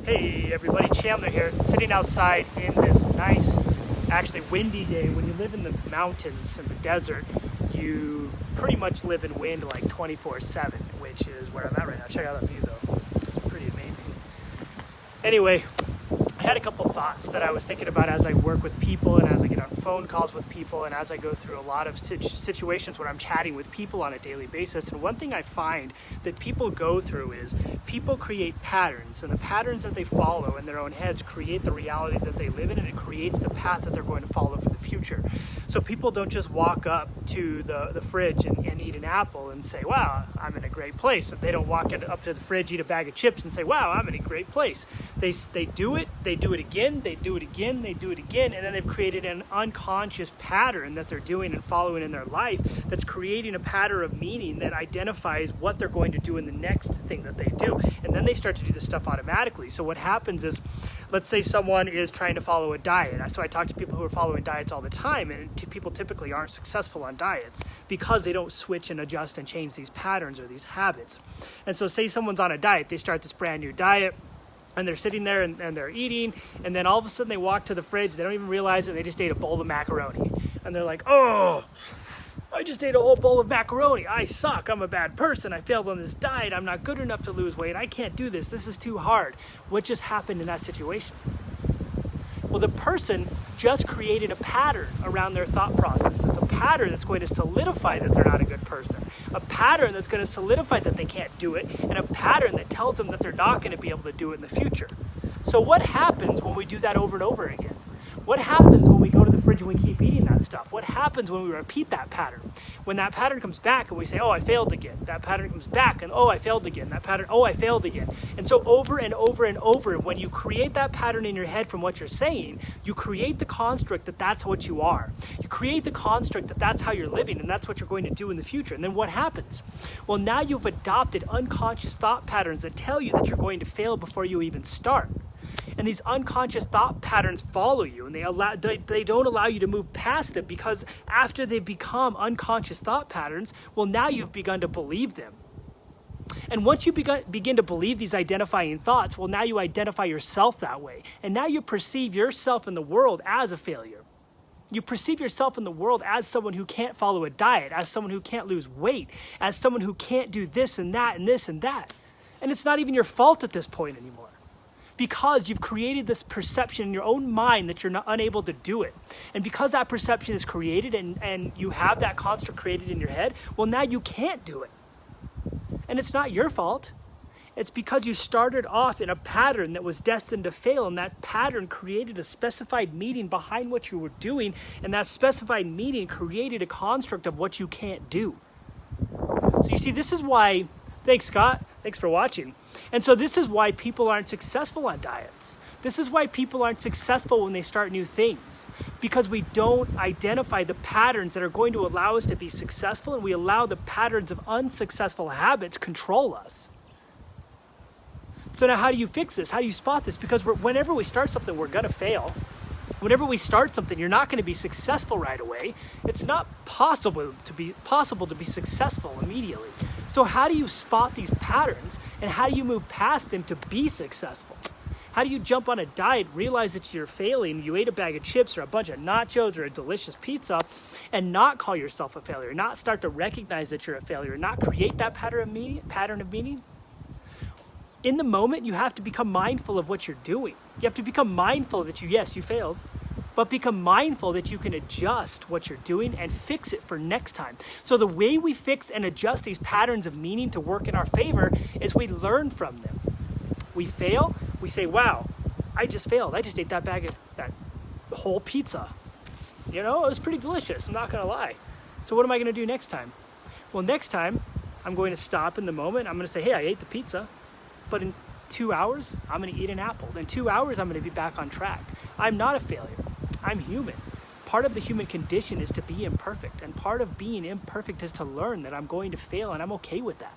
Hey everybody, Chandler here, sitting outside in this nice, actually windy day. When you live in the mountains and the desert, you pretty much live in wind like 24/7, which is where I'm at right now. Check out that view though, it's pretty amazing. Anyway, I had a couple thoughts that I was thinking about as I work with people and as I get on phone calls with people and as I go through a lot of situations where I'm chatting with people on a daily basis. And one thing I find that people go through is people create patterns, and the patterns that they follow in their own heads create the reality that they live in, and it creates the path that they're going to follow for the future. So people don't just walk up to the fridge and eat an apple and say, wow, I'm in a great place. They don't walk up to the fridge, eat a bag of chips and say, wow, I'm in a great place. They do it, they do it again, they do it again, they do it again, and then they've created an unconscious pattern that they're doing and following in their life that's creating a pattern of meaning that identifies what they're going to do in the next thing that they do. And then they start to do this stuff automatically. So what happens is, let's say someone is trying to follow a diet. So I talk to people who are following diets all the time, and people typically aren't successful on diets because they don't switch and adjust and change these patterns or these habits. And so say someone's on a diet, they start this brand new diet, and they're sitting there and they're eating, and then all of a sudden they walk to the fridge, they don't even realize it, they just ate a bowl of macaroni. And they're like, oh, I just ate a whole bowl of macaroni. I suck. I'm a bad person. I failed on this diet. I'm not good enough to lose weight. I can't do this. This is too hard. What just happened in that situation? Well, the person just created a pattern around their thought process. It's a pattern that's going to solidify that they're not a good person, a pattern that's going to solidify that they can't do it, and a pattern that tells them that they're not going to be able to do it in the future. So what happens when we do that over and over again? What happens when we go to the fridge and we keep eating that stuff? What happens when we repeat that pattern? When that pattern comes back and we say, oh, I failed again. That pattern comes back and, oh, I failed again. That pattern, oh, I failed again. And so over and over and over, when you create that pattern in your head from what you're saying, you create the construct that that's what you are. You create the construct that that's how you're living and that's what you're going to do in the future. And then what happens? Well, now you've adopted unconscious thought patterns that tell you that you're going to fail before you even start. And these unconscious thought patterns follow you, and they don't allow you to move past them, because after they become unconscious thought patterns, well, now you've begun to believe them. And once you begin to believe these identifying thoughts, well, now you identify yourself that way. And now you perceive yourself in the world as a failure. You perceive yourself in the world as someone who can't follow a diet, as someone who can't lose weight, as someone who can't do this and that and this and that. And it's not even your fault at this point anymore, because you've created this perception in your own mind that you're not unable to do it. And because that perception is created and you have that construct created in your head, well, now you can't do it. And it's not your fault. It's because you started off in a pattern that was destined to fail, and that pattern created a specified meaning behind what you were doing, and that specified meaning created a construct of what you can't do. So you see, this is why, thanks Scott, thanks for watching. And so this is why people aren't successful on diets. This is why people aren't successful when they start new things, because we don't identify the patterns that are going to allow us to be successful, and we allow the patterns of unsuccessful habits control us. So now how do you fix this? How do you spot this? Because whenever we start something, we're going to fail. Whenever we start something, you're not going to be successful right away. It's not possible to be successful immediately. So how do you spot these patterns, and how do you move past them to be successful? How do you jump on a diet, realize that you're failing, you ate a bag of chips or a bunch of nachos or a delicious pizza, and not call yourself a failure, not start to recognize that you're a failure, not create that pattern of meaning? In the moment, you have to become mindful of what you're doing. You have to become mindful that you failed, but become mindful that you can adjust what you're doing and fix it for next time. So the way we fix and adjust these patterns of meaning to work in our favor is we learn from them. We fail, we say, wow, I just failed. I just ate that whole pizza. It was pretty delicious, I'm not gonna lie. So what am I gonna do next time? Well, next time, I'm going to stop in the moment. I'm gonna say, hey, I ate the pizza, but in 2 hours, I'm gonna eat an apple. In 2 hours, I'm gonna be back on track. I'm not a failure. I'm human. Part of the human condition is to be imperfect, and part of being imperfect is to learn that I'm going to fail, and I'm okay with that.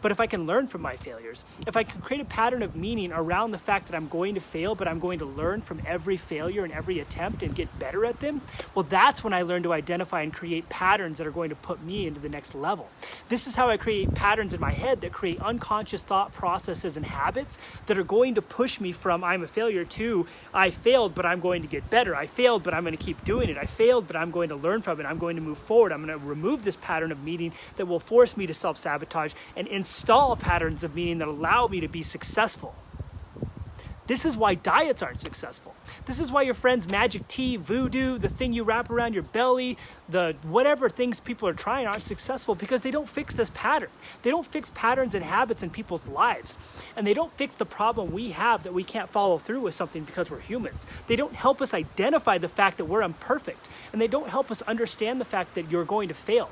but if I can learn from my failures, if I can create a pattern of meaning around the fact that I'm going to fail, but I'm going to learn from every failure and every attempt and get better at them, well, that's when I learn to identify and create patterns that are going to put me into the next level. This is how I create patterns in my head that create unconscious thought processes and habits that are going to push me from I'm a failure to I failed, but I'm going to get better. I failed, but I'm going to keep doing it. I failed, but I'm going to learn from it. I'm going to move forward. I'm going to remove this pattern of meaning that will force me to self-sabotage and install patterns of meaning that allow me to be successful. This is why diets aren't successful. This is why your friend's magic tea, voodoo, the thing you wrap around your belly, the whatever things people are trying aren't successful, because they don't fix this pattern. They don't fix patterns and habits in people's lives. And they don't fix the problem we have that we can't follow through with something because we're humans. They don't help us identify the fact that we're imperfect. And they don't help us understand the fact that you're going to fail.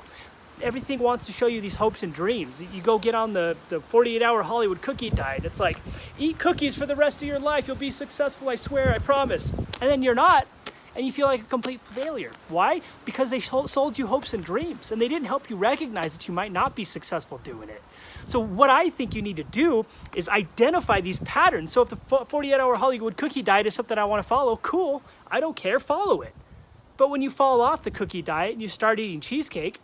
Everything wants to show you these hopes and dreams. You go get on the 48-hour Hollywood cookie diet. It's like, eat cookies for the rest of your life. You'll be successful, I swear, I promise. And then you're not, and you feel like a complete failure. Why? Because they sold you hopes and dreams, and they didn't help you recognize that you might not be successful doing it. So what I think you need to do is identify these patterns. So if the 48-hour Hollywood cookie diet is something I want to follow, cool, I don't care, follow it. But when you fall off the cookie diet and you start eating cheesecake,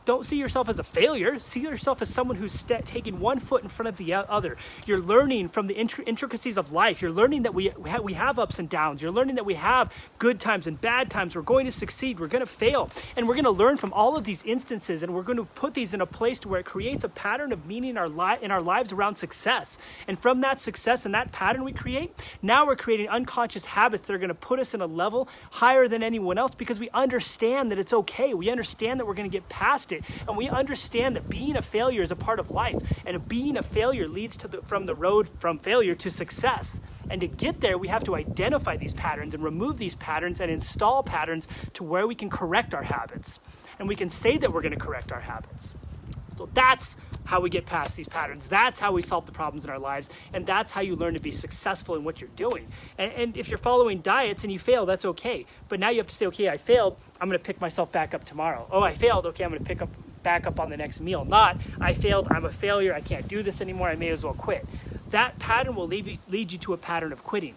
don't see yourself as a failure. See yourself as someone who's taking one foot in front of the other. You're learning from the intricacies of life. You're learning that we have ups and downs. You're learning that we have good times and bad times. We're going to succeed. We're going to fail. And we're going to learn from all of these instances, and we're going to put these in a place to where it creates a pattern of meaning in our lives around success. And from that success and that pattern we create, now we're creating unconscious habits that are going to put us in a level higher than anyone else, because we understand that it's okay. We understand that we're going to get past it, and we understand that being a failure is a part of life, and being a failure leads to from the road from failure to success. And to get there, we have to identify these patterns and remove these patterns and install patterns to where we can correct our habits, and we can say that we're going to correct our habits. So that's how we get past these patterns. That's how we solve the problems in our lives, and that's how you learn to be successful in what you're doing. And if you're following diets and you fail, that's okay. But now you have to say, okay, I failed. I'm going to pick myself back up tomorrow. Oh, I failed. Okay, I'm going to pick back up on the next meal. Not, I failed. I'm a failure. I can't do this anymore. I may as well quit. That pattern will lead you to a pattern of quitting.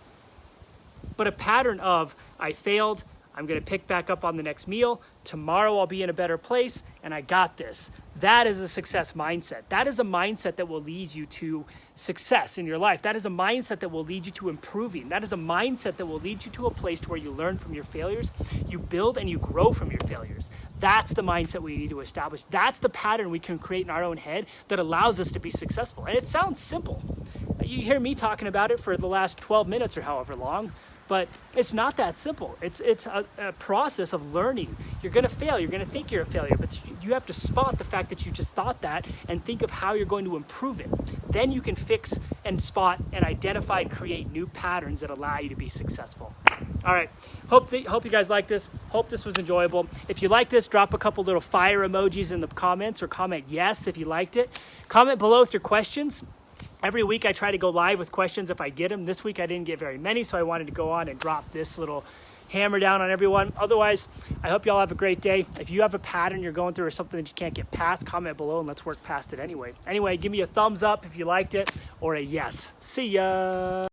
But a pattern of, I failed. I'm going to pick back up on the next meal. Tomorrow I'll be in a better place, and I got this. That is a success mindset. That is a mindset that will lead you to success in your life. That is a mindset that will lead you to improving. That is a mindset that will lead you to a place to where you learn from your failures, you build and you grow from your failures. That's the mindset we need to establish. That's the pattern we can create in our own head that allows us to be successful. And it sounds simple. You hear me talking about it for the last 12 minutes or however long, but it's not that simple. It's a process of learning. You're going to fail. You're going to think you're a failure, but you have to spot the fact that you just thought that and think of how you're going to improve it. Then you can fix and spot and identify and create new patterns that allow you to be successful. All right. Hope you guys like this. Hope this was enjoyable. If you like this, drop a couple little fire emojis in the comments, or comment yes if you liked it. Comment below with your questions. Every week I try to go live with questions if I get them. This week I didn't get very many, so I wanted to go on and drop this little hammer down on everyone. Otherwise, I hope y'all have a great day. If you have a pattern you're going through or something that you can't get past, comment below and let's work past it anyway. Anyway, give me a thumbs up if you liked it, or a yes. See ya.